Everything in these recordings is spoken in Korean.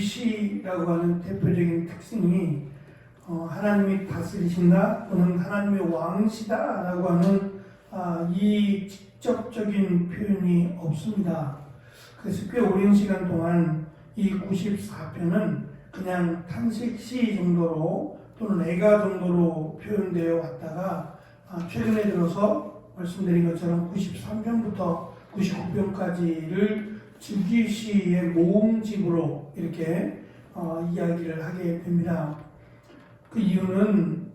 즉위시라고 하는 대표적인 특징이 하나님이 다스리신다 또는 하나님의 왕이시다라고 하는 이 직접적인 표현이 없습니다. 그래서 꽤 오랜 시간 동안 이 94편은 그냥 탄식시 정도로 또는 애가 정도로 표현되어 왔다가 최근에 들어서 말씀드린 것처럼 93편부터 99편까지를 즉위시의 모음집으로 이렇게 이야기를 하게 됩니다. 그 이유는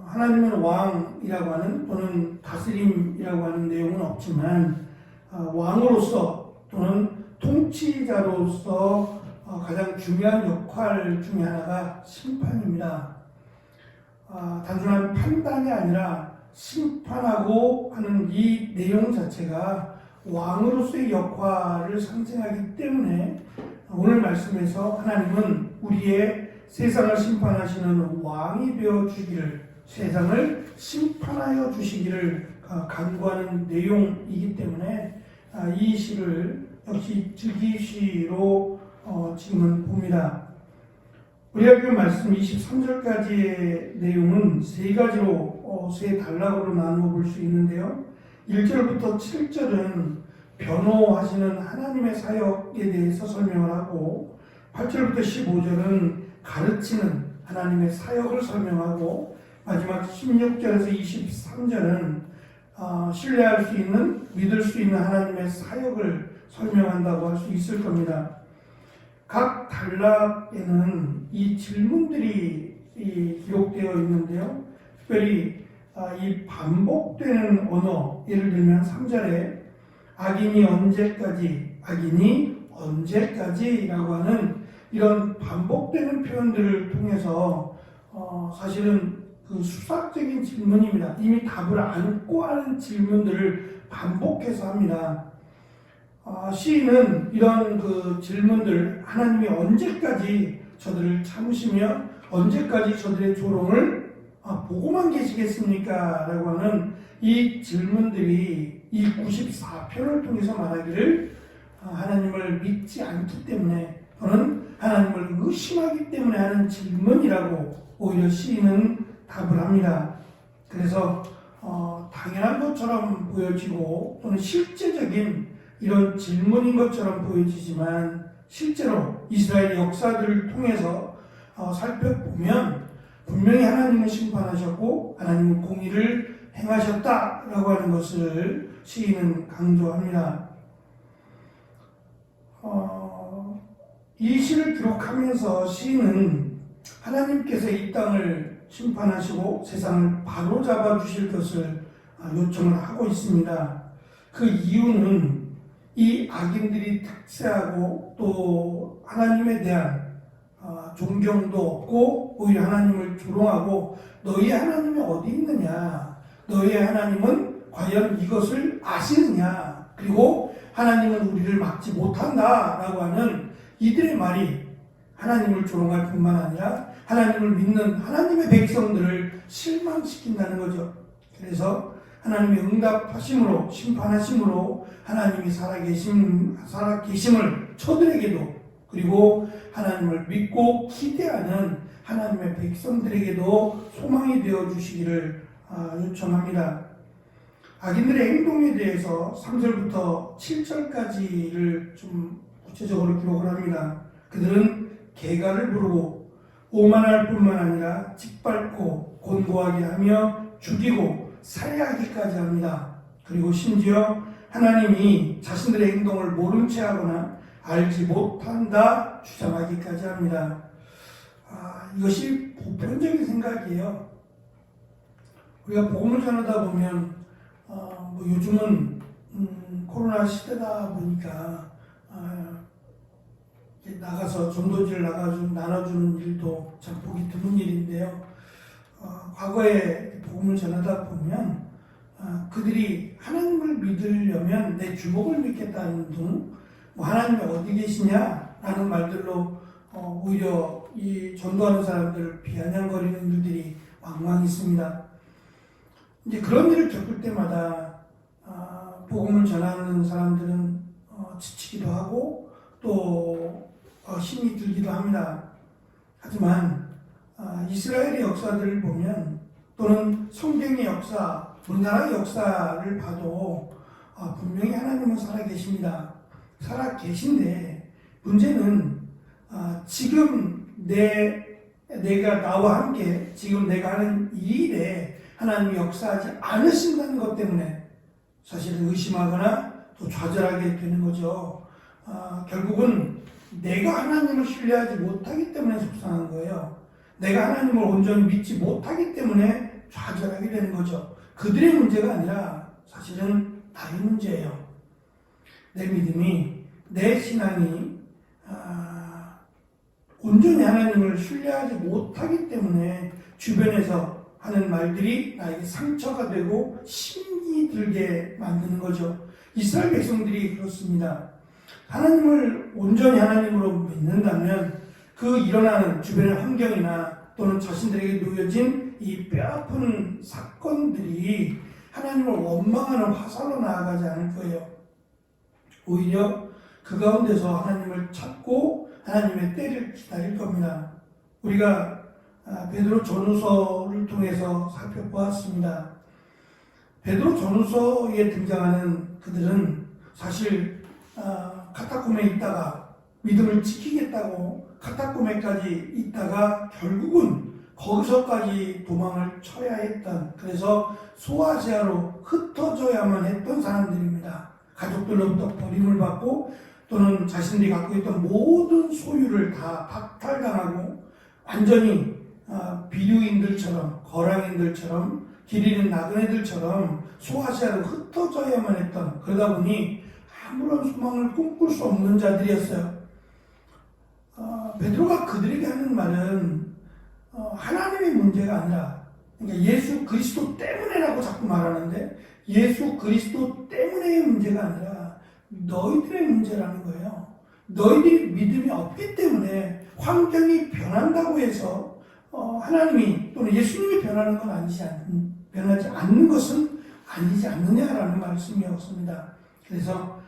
하나님은 왕이라고 하는 또는 다스림이라고 하는 내용은 없지만 왕으로서 또는 통치자로서 가장 중요한 역할 중에 하나가 심판입니다. 단순한 판단이 아니라 심판하고 하는 이 내용 자체가 왕으로서의 역할을 상징하기 때문에 오늘 말씀에서 하나님은 우리의 세상을 심판하시는 왕이 되어 주기를, 세상을 심판하여 주시기를 간구하는 내용이기 때문에 이 시를 역시 즉위시로 지금은 봅니다. 우리가 그 말씀 23절까지의 내용은 세 가지로, 세 단락으로 나누어 볼 수 있는데요. 1절부터 7절은 변호하시는 하나님의 사역에 대해서 설명을 하고 8절부터 15절은 가르치는 하나님의 사역을 설명하고 마지막 16절에서 23절은 신뢰할 수 있는, 믿을 수 있는 하나님의 사역을 설명한다고 할 수 있을 겁니다. 각 단락에는 이 질문들이 기록되어 있는데요. 특별히 이 반복되는 언어, 예를 들면 3절에 악인이 언제까지라고 하는 이런 반복되는 표현들을 통해서 사실은 그 수학적인 질문입니다. 이미 답을 안고 하는 질문들을 반복해서 합니다. 시인은 이런 그 질문들, 하나님이 언제까지 저들을 참으시며 언제까지 저들의 조롱을 보고만 계시겠습니까? 라고 하는 이 질문들이 이 94편을 통해서 말하기를 하나님을 믿지 않기 때문에 또는 하나님을 의심하기 때문에 하는 질문이라고 오히려 시인은 답을 합니다. 그래서 당연한 것처럼 보여지고 또는 실제적인 이런 질문인 것처럼 보여지지만 실제로 이스라엘 역사들을 통해서 살펴보면 분명히 하나님은 심판하셨고 하나님은 공의를 행하셨다라고 하는 것을 시인은 강조합니다. 이 시를 기록하면서 시인은 하나님께서 이 땅을 심판하시고 세상을 바로잡아 주실 것을 요청을 하고 있습니다. 그 이유는 이 악인들이 득세하고 또 하나님에 대한 존경도 없고 오히려 하나님을 조롱하고 너희 하나님이 어디 있느냐, 너희 하나님은 과연 이것을 아시느냐, 그리고 하나님은 우리를 막지 못한다라고 하는 이들의 말이 하나님을 조롱할 뿐만 아니라 하나님을 믿는 하나님의 백성들을 실망시킨다는 거죠. 그래서 하나님의 응답하심으로, 심판하심으로 하나님이 살아계심을 저들에게도, 그리고 하나님을 믿고 기대하는 하나님의 백성들에게도 소망이 되어 주시기를 요청합니다. 악인들의 행동에 대해서 3절부터 7절까지를 좀 구체적으로 기록을 합니다. 그들은 개가를 부르고 오만할 뿐만 아니라 짓밟고 곤고하게 하며 죽이고 살해하기까지 합니다. 그리고 심지어 하나님이 자신들의 행동을 모른 채 하거나 알지 못한다 주장하기까지 합니다. 이것이 보편적인 생각이에요. 우리가 복음을 전하다 보면 요즘은 코로나 시대다 보니까 나가서 전도지를 나눠주는 일도 참 보기 드문 일인데요. 과거에 복음을 전하다 보면 그들이 하나님을 믿으려면 내 주먹을 믿겠다는 등 하나님이 어디 계시냐라는 말들로 오히려 이 전도하는 사람들을 비아냥거리는 일들이 왕왕 있습니다. 이제 그런 일을 겪을 때마다 복음을 전하는 사람들은 지치기도 하고 또 힘이 들기도 합니다. 하지만 이스라엘의 역사들을 보면 또는 성경의 역사, 우리나라의 역사를 봐도 분명히 하나님은 살아계십니다. 살아계신데 문제는 지금 내가 나와 함께 지금 내가 하는 이 일에 하나님이 역사하지 않으신다는 것 때문에 사실은 의심하거나 또 좌절하게 되는 거죠. 결국은 내가 하나님을 신뢰하지 못하기 때문에 속상한 거예요. 내가 하나님을 온전히 믿지 못하기 때문에 좌절하게 되는 거죠. 그들의 문제가 아니라 사실은 나의 문제예요. 내 믿음이, 내 신앙이 온전히 하나님을 신뢰하지 못하기 때문에 주변에서 하는 말들이 나에게 상처가 되고 심기 들게 만드는 거죠. 이스라엘 백성들이 그렇습니다. 하나님을 온전히 하나님으로 믿는다면 그 일어나는 주변의 환경이나 또는 자신들에게 놓여진 이 뼈아픈 사건들이 하나님을 원망하는 화살로 나아가지 않을 거예요. 오히려 그 가운데서 하나님을 찾고 하나님의 때를 기다릴 겁니다. 우리가 베드로 전후서를 통해서 살펴보았습니다. 베드로 전후서에 등장하는 그들은 사실 카타콤에 있다가 믿음을 지키겠다고 카타콤에까지 있다가 결국은 거기서까지 도망을 쳐야 했던, 그래서 소아시아로 흩어져야만 했던 사람들입니다. 가족들로부터 버림을 받고 또는 자신들이 갖고 있던 모든 소유를 다 박탈당하고 완전히 비류인들처럼, 거랑인들처럼, 길 잃은 나그네들처럼 소아시아로 흩어져야만 했던, 그러다 보니 아무런 소망을 꿈꿀 수 없는 자들이었어요. 베드로가 그들에게 하는 말은 하나님의 문제가 아니라, 그러니까 예수 그리스도 때문에라고 자꾸 말하는데 예수 그리스도 때문의 문제가 아니라 너희들의 문제라는 거예요. 너희들이 믿음이 없기 때문에 환경이 변한다고 해서 하나님이 또는 예수님이 변하지 않는 것은 아니지 않느냐라는 말씀이었습니다. 그래서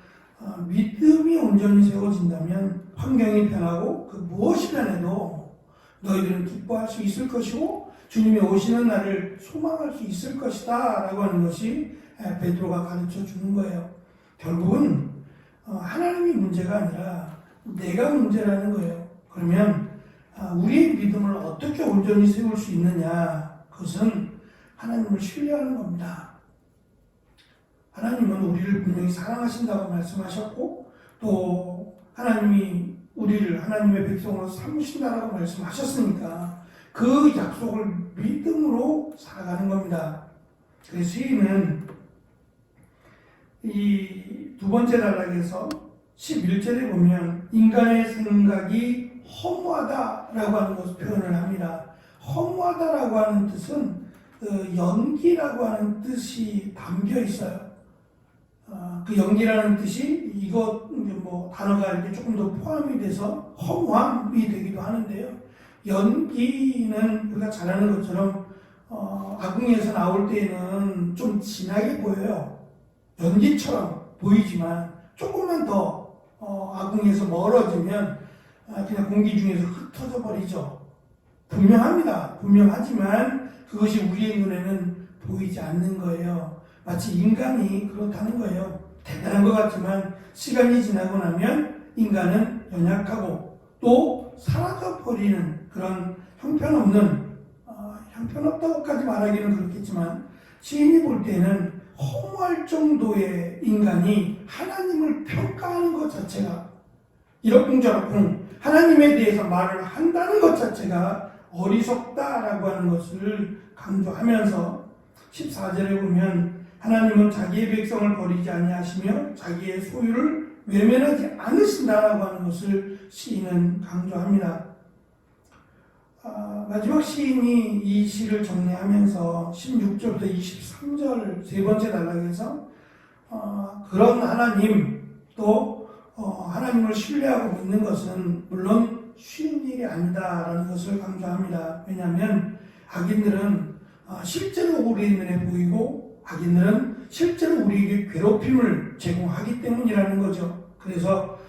믿음이 온전히 세워진다면 환경이 변하고 그 무엇이 변해도 너희들은 기뻐할 수 있을 것이고 주님이 오시는 날을 소망할 수 있을 것이다 라고 하는 것이 베드로가 가르쳐 주는 거예요. 결국은 하나님이 문제가 아니라 내가 문제라는 거예요. 그러면 우리의 믿음을 어떻게 온전히 세울 수 있느냐, 그것은 하나님을 신뢰하는 겁니다. 하나님은 우리를 분명히 사랑하신다고 말씀하셨고 또 하나님이 우리를 하나님의 백성으로 삼으신다라고 말씀하셨으니까 그 약속을 믿음으로 살아가는 겁니다. 그래서 시인은 이 두 번째 단락에서 11절에 보면 인간의 생각이 허무하다라고 하는 것을 표현을 합니다. 허무하다라고 하는 뜻은 연기라고 하는 뜻이 담겨 있어요. 그 연기라는 뜻이 이것 단어가 이렇게 조금 더 포함이 돼서 허무함이 되기도 하는데요. 연기는 우리가 잘 아는 것처럼 아궁이에서 나올 때는 좀 진하게 보여요. 연기처럼 보이지만 조금만 더 아궁이에서 멀어지면 그냥 공기 중에서 흩어져 버리죠. 분명하지만 그것이 우리의 눈에는 보이지 않는 거예요. 마치 인간이 그렇다는 거예요. 대단한 것 같지만 시간이 지나고 나면 인간은 연약하고 또 사라져버리는 그런 형편없다고까지 말하기는 그렇겠지만 시인이 볼 때는 허무할 정도의 인간이 하나님을 평가하는 것 자체가 이러쿵저러쿵 하나님에 대해서 말을 한다는 것 자체가 어리석다라고 하는 것을 강조하면서 14절에 보면 하나님은 자기의 백성을 버리지 아니하시며 자기의 소유를 외면하지 않으신다라고 하는 것을 시인은 강조합니다. 마지막 시인이 이 시를 정리하면서 16절부터 23절 세 번째 단락에서 그런 하나님 또 하나님을 신뢰하고 믿는 것은 물론 쉬운 일이 아니다라는 것을 강조합니다. 왜냐하면 악인들은 실제로 우리의 눈에 보이고 악인들은 실제로 우리에게 괴롭힘을 제공하기 때문이라는 거죠. 그래서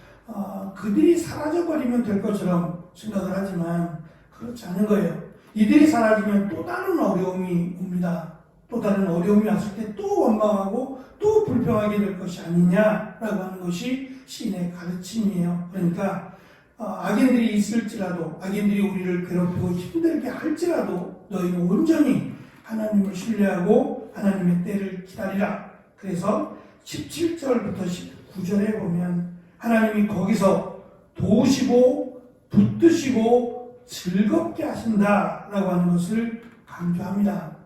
그들이 사라져버리면 될 것처럼 생각을 하지만 그렇지 않은 거예요. 이들이 사라지면 또 다른 어려움이 옵니다. 또 다른 어려움이 왔을 때 또 원망하고 또 불평하게 될 것이 아니냐라고 하는 것이 시인의 가르침이에요. 그러니까 악인들이 있을지라도, 악인들이 우리를 괴롭히고 힘들게 할지라도 너희는 온전히 하나님을 신뢰하고 하나님의 때를 기다리라. 그래서 17절부터 19절에 보면 하나님이 거기서 도우시고 붙드시고 즐겁게 하신다라고 하는 것을 강조합니다.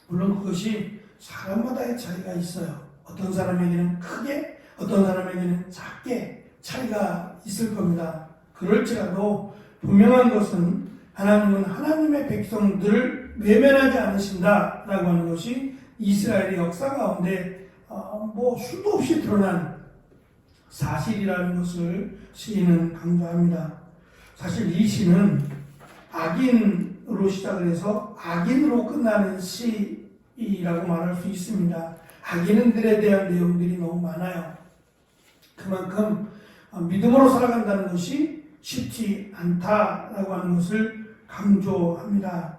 물론 그것이 사람마다의 차이가 있어요. 어떤 사람에게는 크게, 어떤 사람에게는 작게 차이가 있을 겁니다. 그럴지라도 분명한 것은 하나님은 하나님의 백성들을 외면하지 않으신다라고 하는 것이 이스라엘의 역사 가운데 수도 없이 드러난 사실이라는 것을 시인은 강조합니다. 사실 이 시는 악인으로 시작을 해서 악인으로 끝나는 시라고 말할 수 있습니다. 악인들에 대한 내용들이 너무 많아요. 그만큼 믿음으로 살아간다는 것이 쉽지 않다라고 하는 것을 강조합니다.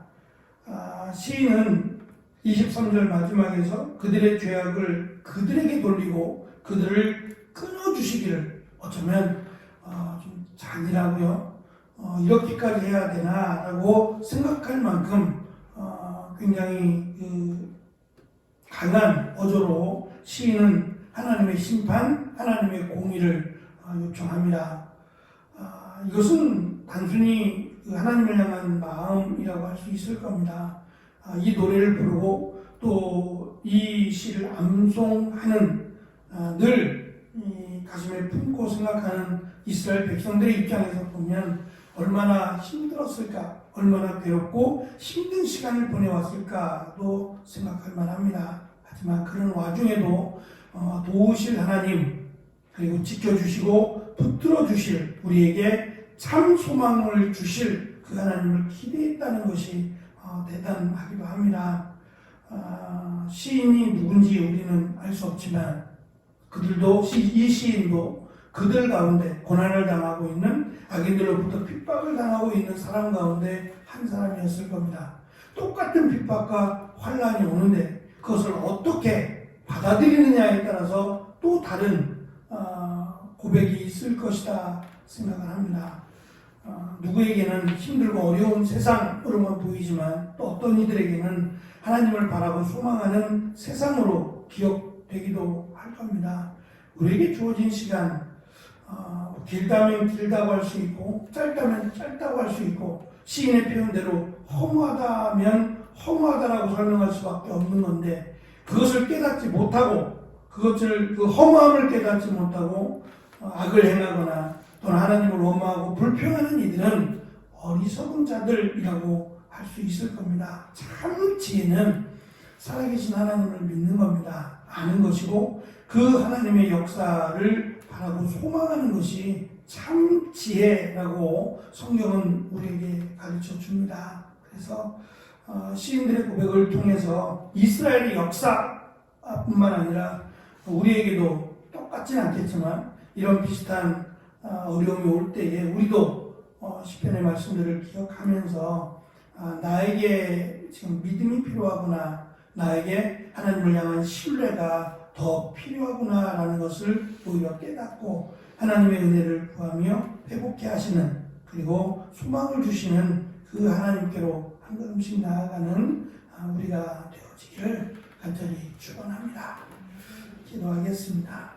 시인은 23절 마지막에서 그들의 죄악을 그들에게 돌리고 그들을 끊어주시기를, 어쩌면 좀 잔인하고요, 이렇게까지 해야 되나라고 생각할 만큼 굉장히 강한 어조로 시인은 하나님의 심판, 하나님의 공의를 요청합니다. 이것은 단순히 하나님을 향한 마음이라고 할 수 있을 겁니다. 이 노래를 부르고 또 이 시를 암송하는 늘 가슴에 품고 생각하는 이스라엘 백성들의 입장에서 보면 얼마나 힘들었을까, 얼마나 괴롭고 힘든 시간을 보내왔을까도 생각할 만합니다. 하지만 그런 와중에도 도우실 하나님, 그리고 지켜주시고 붙들어 주실, 우리에게 참 소망을 주실 그 하나님을 기대했다는 것이 대단하기도 합니다. 시인이 누군지 우리는 알 수 없지만 그들도, 이 시인도 그들 가운데 고난을 당하고 있는, 악인들로부터 핍박을 당하고 있는 사람 가운데 한 사람이었을 겁니다. 똑같은 핍박과 환난이 오는데 그것을 어떻게 받아들이느냐에 따라서 또 다른 고백이 있을 것이다 생각을 합니다. 누구에게는 힘들고 어려운 세상으로만 보이지만 또 어떤 이들에게는 하나님을 바라고 소망하는 세상으로 기억되기도 할 겁니다. 우리에게 주어진 시간, 길다면 길다고 할 수 있고 짧다면 짧다고 할 수 있고 시인의 표현대로 허무하다면 허무하다라고 설명할 수밖에 없는 건데, 그것을 깨닫지 못하고 그 허무함을 깨닫지 못하고 악을 행하거나 또는 하나님을 원망하고 불평하는 이들은 어리석은 자들이라고 할 수 있을 겁니다. 참 지혜는 살아계신 하나님을 믿는 겁니다. 아는 것이고 그 하나님의 역사를 바라고 소망하는 것이 참 지혜라고 성경은 우리에게 가르쳐 줍니다. 그래서 시인들의 고백을 통해서 이스라엘의 역사뿐만 아니라 우리에게도 똑같지는 않겠지만 이런 비슷한 어려움이 올 때에 우리도 시편의 말씀들을 기억하면서 나에게 지금 믿음이 필요하구나, 나에게 하나님을 향한 신뢰가 더 필요하구나라는 것을 오히려 깨닫고 하나님의 은혜를 구하며 회복해 하시는, 그리고 소망을 주시는 그 하나님께로 한 걸음씩 나아가는 우리가 되어지기를 간절히 축원합니다. 기도하겠습니다.